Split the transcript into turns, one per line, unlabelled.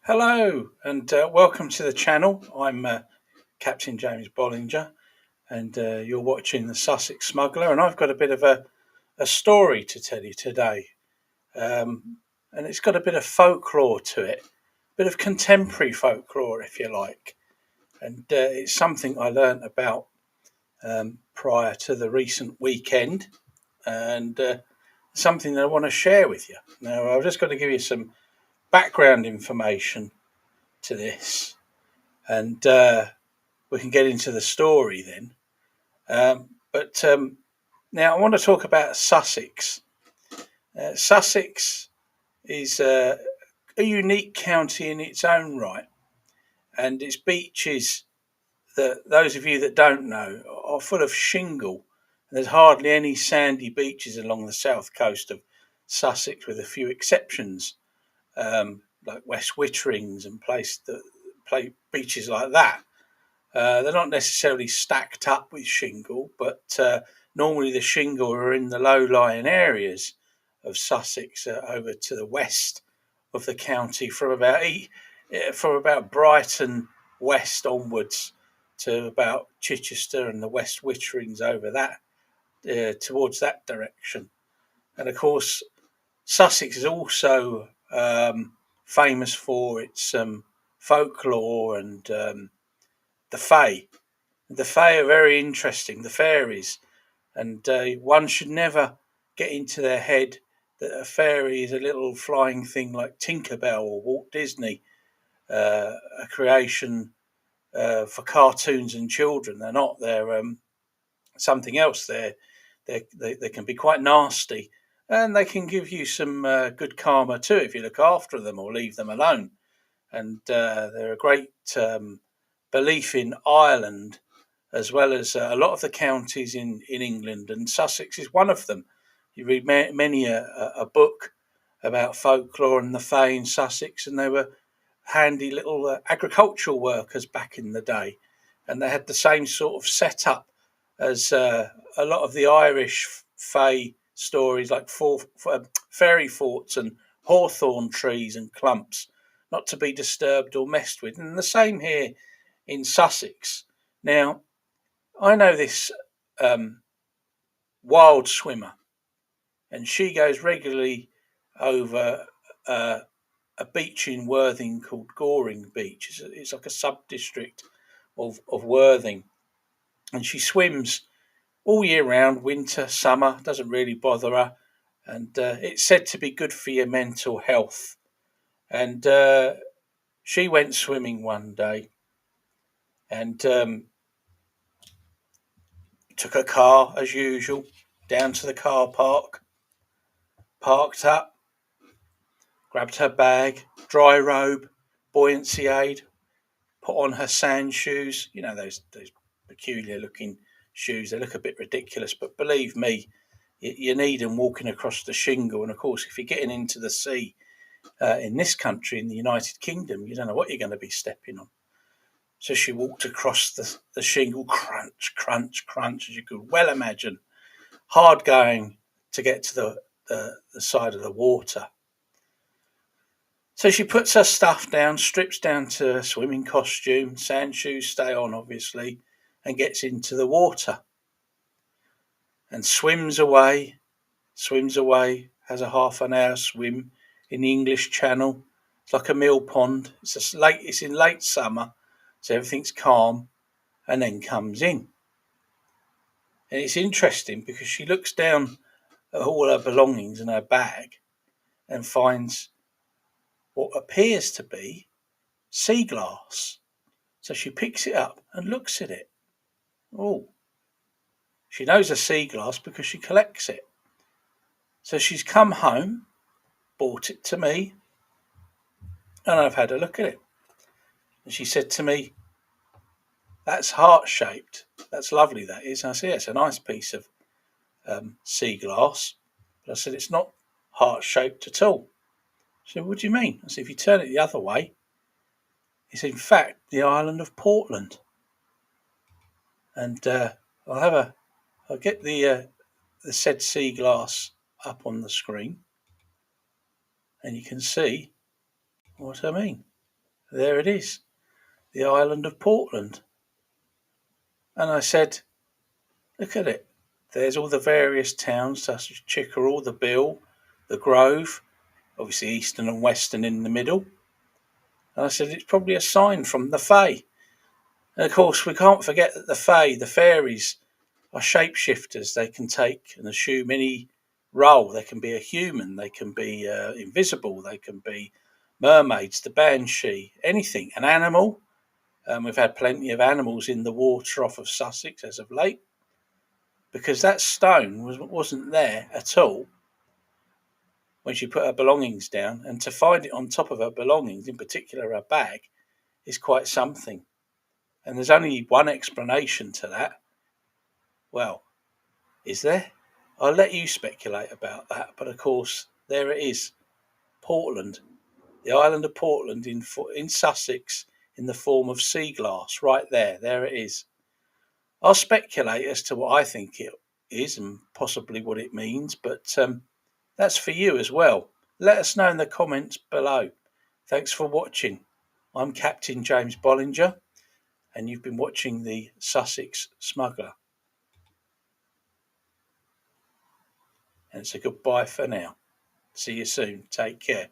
Hello and welcome to the channel. I'm Captain James Bollinger, and you're watching the Sussex Smuggler. And I've got a bit of a story to tell you today, and it's got a bit of folklore to it, a bit of contemporary folklore, if you like. And it's something I learnt about prior to the recent weekend, and something that I want to share with you. Now, I've just got to give you some background information to this, and we can get into the story then. But now I want to talk about Sussex. Sussex is a unique county in its own right, and its beaches, that those of you that don't know, are full of shingle. There's hardly any sandy beaches along the south coast of Sussex, with a few exceptions, like West Witterings and beaches like that. They're not necessarily stacked up with shingle, but normally the shingle are in the low-lying areas of Sussex, over to the west of the county, from about Brighton west onwards to about Chichester and the West Witterings over that, towards that direction. And of course, Sussex is also famous for its folklore and the Fae. The Fae are very interesting, the fairies, and one should never get into their head that a fairy is a little flying thing like Tinkerbell or Walt Disney, a creation for cartoons and children. They're not. They're something else. They can be quite nasty, and they can give you some good karma too if you look after them or leave them alone. And they're a great belief in Ireland, as well as a lot of the counties in England, and Sussex is one of them. You read many a book about folklore and the Fae in Sussex, and they were handy little agricultural workers back in the day, and they had the same sort of setup as a lot of the Irish Fae stories, like fairy forts and hawthorn trees and clumps, not to be disturbed or messed with. And the same here in Sussex. Now, I know this um, wild swimmer, and she goes regularly over a beach in Worthing called Goring Beach. It's like a sub district of Worthing, and she swims all year round, winter, summer, doesn't really bother her. And it's said to be good for your mental health. And she went swimming one day, and took her car as usual down to the car park, parked up, grabbed her bag, dry robe, buoyancy aid, put on her sand shoes. You know, those peculiar looking shoes. They look a bit ridiculous, but believe me, you need them walking across the shingle. And of course, if you're getting into the sea in this country, in the United Kingdom, you don't know what you're going to be stepping on. So she walked across the shingle, crunch, crunch, crunch, as you could well imagine. Hard going to get to the side of the water. So she puts her stuff down, strips down to her swimming costume, sand shoes stay on, obviously, and gets into the water. And swims away, has a half an hour swim in the English Channel. It's like a mill pond. It's in late summer, so everything's calm, and then comes in. And it's interesting because she looks down at all her belongings in her bag and finds what appears to be sea glass. So she picks it up and looks at it. Oh, she knows a sea glass because she collects it. So she's come home, bought it to me, and I've had a look at it. And she said to me, "That's heart shaped. That's lovely, that is." And I said, "Yeah, it's a nice piece of sea glass." But I said, "It's not heart shaped at all." She said, "What do you mean?" I said, "If you turn it the other way, it's in fact the island of Portland." And I'll get the said sea glass up on the screen, and you can see what I mean. There it is, the island of Portland. And I said, look at it. There's all the various towns such as Chickerell, the Bill, the Grove, obviously Eastern and Western in the middle. And I said, it's probably a sign from the Fae. And of course, we can't forget that the Fae, the fairies, are shapeshifters. They can take and assume any role. They can be a human, they can be invisible, they can be mermaids, the banshee, anything, an animal. We've had plenty of animals in the water off of Sussex as of late, because that stone wasn't there at all when she put her belongings down, and to find it on top of her belongings, in particular her bag, is quite something. And there's only one explanation to that. Well, is there? I'll let you speculate about that, but of course, there it is. Portland, the island of Portland in Sussex, in the form of sea glass, right there. There it is. I'll speculate as to what I think it is and possibly what it means, but that's for you as well. Let us know in the comments below. Thanks for watching. I'm Captain James Bollinger, and you've been watching the Sussex Smuggler. And it's a goodbye for now. See you soon. Take care.